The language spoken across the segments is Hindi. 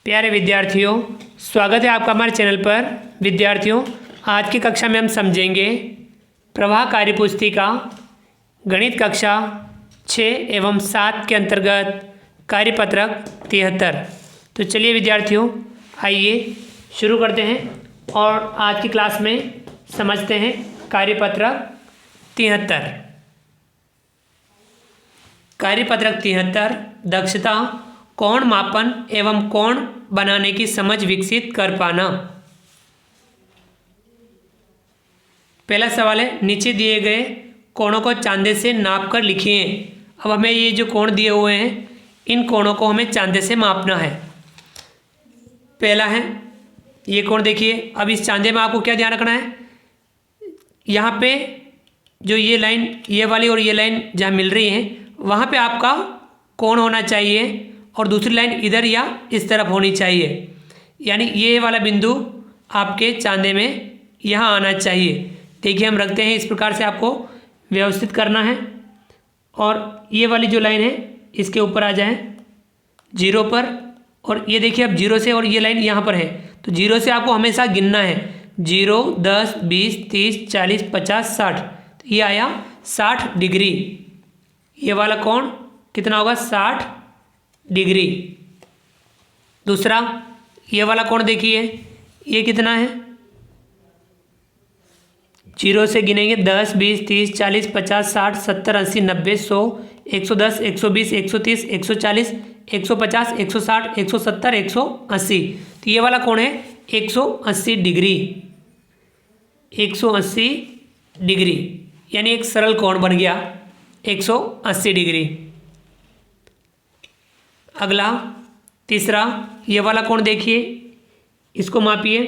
प्यारे विद्यार्थियों, स्वागत है आपका हमारे चैनल पर। विद्यार्थियों, आज की कक्षा में हम समझेंगे प्रवाह कार्यपुस्तिका गणित कक्षा 6 एवं 7 के अंतर्गत कार्यपत्रक 73। तो चलिए विद्यार्थियों, आइए शुरू करते हैं और आज की क्लास में समझते हैं कार्यपत्रक 73। कार्यपत्रक 73 दक्षता कोण मापन एवं कोण बनाने की समझ विकसित कर पाना। पहला सवाल है, नीचे दिए गए कोणों को चांदे से नाप कर लिखिए। अब हमें ये जो कोण दिए हुए हैं, इन कोणों को हमें चांदे से मापना है। पहला है ये कोण, देखिए। अब इस चांदे में आपको क्या ध्यान रखना है, यहाँ पे जो ये लाइन, ये वाली और ये लाइन जहाँ मिल रही है, वहाँ पे आपका कोण होना चाहिए और दूसरी लाइन इधर या इस तरफ होनी चाहिए। यानी ये वाला बिंदु आपके चांदे में यहाँ आना चाहिए। देखिए, हम रखते हैं इस प्रकार से, आपको व्यवस्थित करना है। और ये वाली जो लाइन है इसके ऊपर आ जाए जीरो पर, और ये देखिए अब जीरो से, और ये लाइन यहाँ पर है, तो जीरो से आपको हमेशा गिनना है। 0, 10, 20, 30, 40, 50, 60। तो ये आया 60 डिग्री। ये वाला कोण कितना होगा, 60 डिग्री। दूसरा ये वाला कोण देखिए, ये कितना है, 0 से गिनेंगे 10, 20, 30, 40, 50, 60, 70, 80, 90, 100, 110, 120, 130, 140, 150, 160, 170, 180। तो ये वाला कोण है 180 डिग्री। 180 डिग्री यानी एक सरल कोण बन गया 180 डिग्री। अगला तीसरा, ये वाला कोण देखिए, इसको मापिए।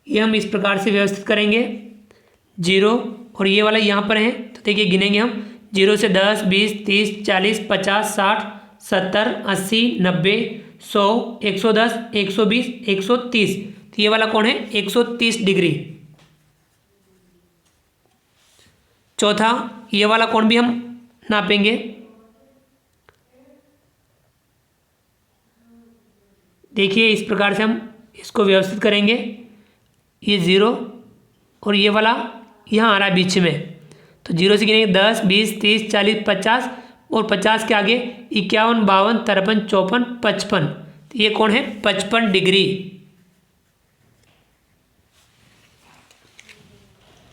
ये हम इस प्रकार से व्यवस्थित करेंगे, 0 और ये वाला यहाँ पर है, तो देखिए गिनेंगे हम 0 से 10, 20, 30, 40, 50, 60, 70, 80, 90, 100, 110, 120, 130। तो ये वाला कोण है 130 डिग्री। चौथा, ये वाला कोण भी हम नापेंगे। देखिए इस प्रकार से हम इसको व्यवस्थित करेंगे। ये 0 और ये वाला यहाँ आ रहा है बीच में, तो 0 से गिनेंगे 10, 20, 30, 40, 50, और 50 के आगे 51, 52, 53, 54, 55। तो ये कोण है 55 डिग्री।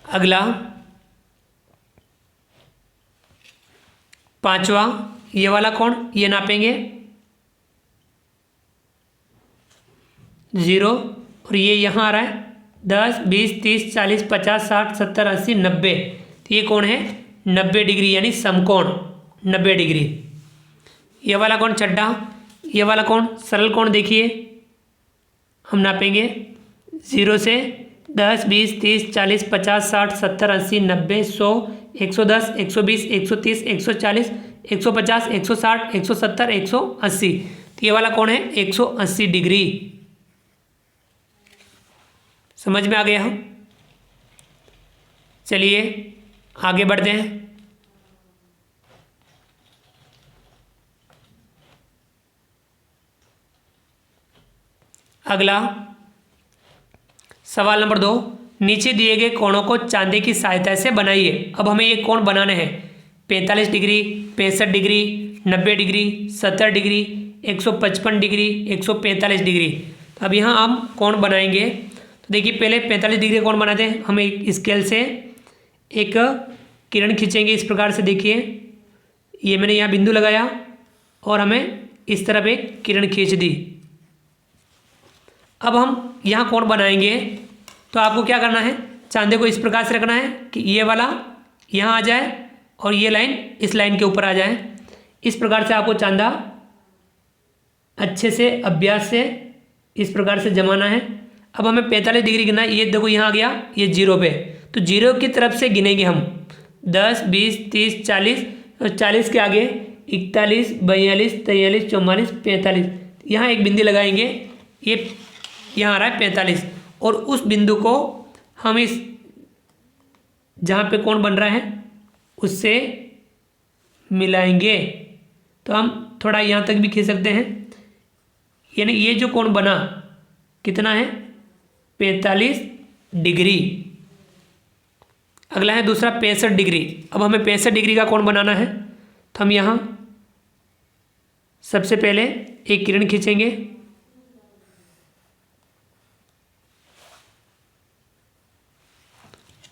अगला पांचवा, ये वाला कोण ये नापेंगे, 0 और ये यहाँ आ रहा है 10, 20, 30, 40, 50, 60, 70, 80, 90। तो ये कोण है 90 डिग्री यानी समकोण 90 डिग्री। ये वाला कोण छठा, ये वाला कोण सरल कोण देखिए, हम नापेंगे 0 से 10, 20, 30, 40, 50, 60, 70, 80, 90, 100, 110, 120, 130, 140, 150, 160, 170, 180। तो ये वाला कोण है 180 डिग्री। समझ में आ गया हम? चलिए आगे बढ़ते हैं। अगला सवाल नंबर 2, नीचे दिए गए कोणों को चांदे की सहायता से बनाइए। अब हमें ये कोण बनाने हैं, 45 degree, 65 degree, 90 degree, 70 degree, 155 degree, 145 degree. अब यहाँ हम कोण बनाएंगे। तो देखिए पहले 45 डिग्री कोण बनाते हैं। हम एक स्केल से एक किरण खींचेंगे इस प्रकार से। देखिए ये मैंने यहाँ बिंदु लगाया और हमें इस तरफ एक किरण खींच दी। अब हम यहाँ कोण बनाएंगे, तो आपको क्या करना है, चांदे को इस प्रकार से रखना है कि ये वाला यहाँ आ जाए और ये लाइन इस लाइन के ऊपर आ जाए। इस प्रकार से आपको चांदा अच्छे से अभ्यास से इस प्रकार से जमाना है। अब हमें 45 डिग्री गिनना है। ये देखो यहाँ आ गया, ये 0 पे, तो 0 की तरफ से गिनेंगे हम 10, 20, 30, 40, और 40 के आगे 41, 42, 43, 44, 45। यहाँ एक बिंदु लगाएंगे, ये यहाँ आ रहा है 45, और उस बिंदु को हम इस जहाँ पे कोण बन रहा है उससे मिलाएंगे तो हम थोड़ा यहाँ तक भी खींच सकते हैं, यानी ये जो कोण बना कितना है 45 डिग्री। अगला है दूसरा 65 डिग्री। अब हमें 65 डिग्री का कोण बनाना है तो हम यहाँ सबसे पहले एक किरण खींचेंगे,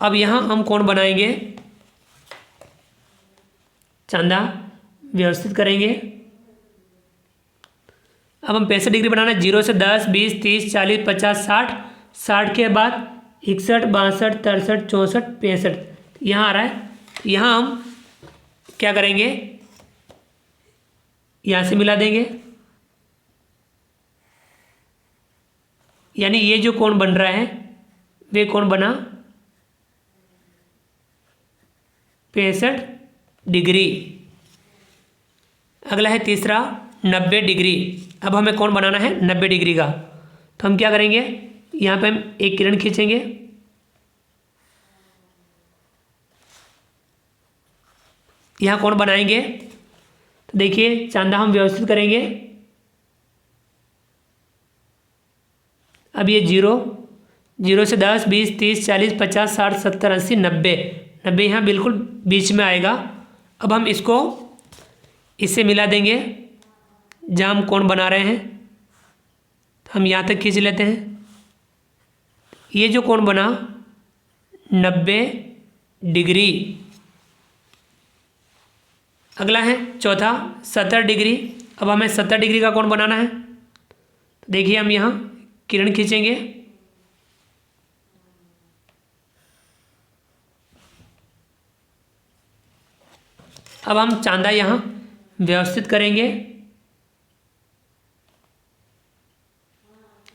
अब यहाँ हम कोण बनाएंगे, चांदा व्यवस्थित करेंगे। अब हम 65 डिग्री बनाना है, 0 से 10, 20, 30, 40, 50, 60, 60 के बाद 61, 62, 63, 64, 65 यहाँ आ रहा है। यहाँ हम क्या करेंगे, यहाँ से मिला देंगे, यानी ये जो कोण बन रहा है वे कोण बना 65 डिग्री। अगला है तीसरा 90 डिग्री। अब हमें कोण बनाना है 90 डिग्री का, तो हम क्या करेंगे, यहाँ पे हम एक किरण खींचेंगे, यहाँ कोण बनाएंगे तो देखिए चांदा हम व्यवस्थित करेंगे। अब ये 0 से 10, 20, 30, 40, 50, 60, 70, 80, 90 यहाँ बिल्कुल बीच में आएगा। अब हम इसको इससे मिला देंगे जहाँ हम कोण बना रहे हैं, तो हम यहाँ तक खींच लेते हैं। ये जो कोण बना 90 डिग्री। अगला है चौथा 70 डिग्री। अब हमें 70 डिग्री का कोण बनाना है, तो देखिए हम यहाँ किरण खींचेंगे, अब हम चांदा यहाँ व्यवस्थित करेंगे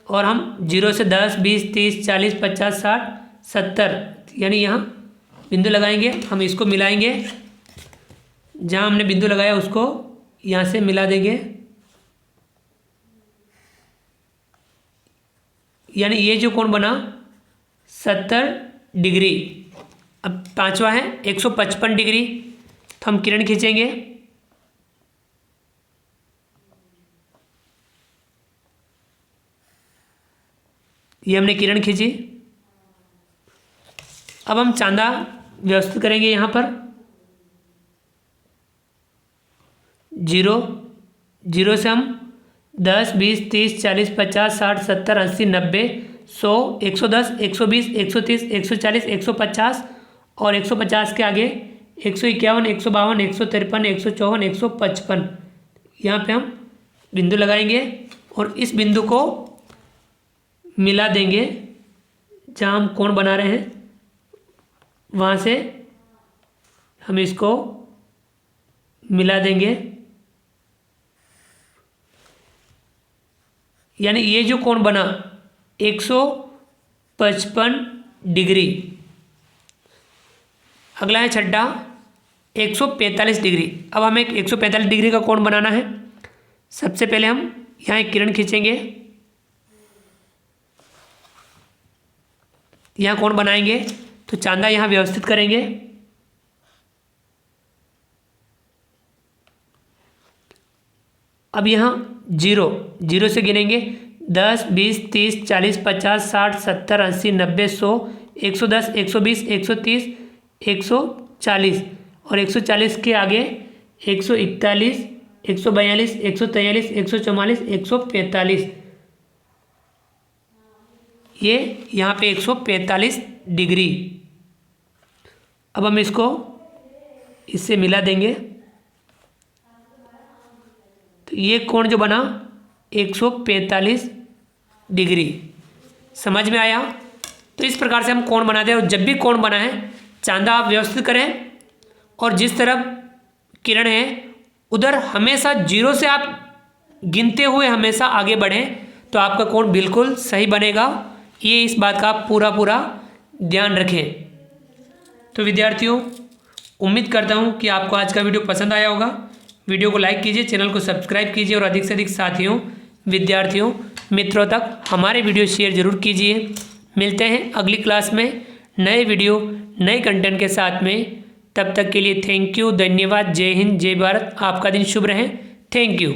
और हम 0 से 10, 20, 30, 40, 50, 60, 70 यानी यहाँ बिंदु लगाएंगे। हम इसको मिलाएंगे, जहाँ हमने बिंदु लगाया उसको यहाँ से मिला देंगे, यानी ये जो कोण बना 70 डिग्री। अब पांचवा है 155 डिग्री। तो हम किरण खींचेंगे, ये हमने किरण खींची। अब हम चांदा व्यवस्थित करेंगे यहाँ पर, 0 से हम 10, 20, 30, 40, 50, 60, 70, 80, 90, 100, 110, 120, 130, 140, 150 और 150 के आगे 151, 152, 153, 154, 155 यहाँ पे हम बिंदु लगाएंगे और इस बिंदु को मिला देंगे जहाँ हम कोण बना रहे हैं, वहाँ से हम इसको मिला देंगे, यानी ये जो कोण बना 155 डिग्री। अगला है छठा 145 डिग्री। अब हमें 145 डिग्री का कोण बनाना है। सबसे पहले हम यहाँ एक किरण खींचेंगे, यहाँ कोण बनाएंगे तो चांदा यहाँ व्यवस्थित करेंगे, अब यहाँ 0 से गिनेंगे 10, 20, 30, 40, 50, 60, 70, 80, 90, 100, 110, 120, 130, 140 और 140 के आगे 141, 142, 143, 144, 145 ये यहाँ पे 145 डिग्री। अब हम इसको इससे मिला देंगे तो ये कोण जो बना 145 डिग्री। समझ में आया? तो इस प्रकार से हम कोण बनाते हैं और जब भी कोण बना है चांदा आप व्यवस्थित करें और जिस तरफ किरण है उधर हमेशा 0 से आप गिनते हुए हमेशा आगे बढ़ें तो आपका कोण बिल्कुल सही बनेगा। ये इस बात का आप पूरा ध्यान रखें। तो विद्यार्थियों उम्मीद करता हूँ कि आपको आज का वीडियो पसंद आया होगा। वीडियो को लाइक कीजिए, चैनल को सब्सक्राइब कीजिए और अधिक से अधिक साथियों, विद्यार्थियों, मित्रों तक हमारे वीडियो शेयर जरूर कीजिए। मिलते हैं अगली क्लास में नए वीडियो नए कंटेंट के साथ में। तब तक के लिए थैंक यू, धन्यवाद, जय हिंद, जय भारत। आपका दिन शुभ रहे। Thank you.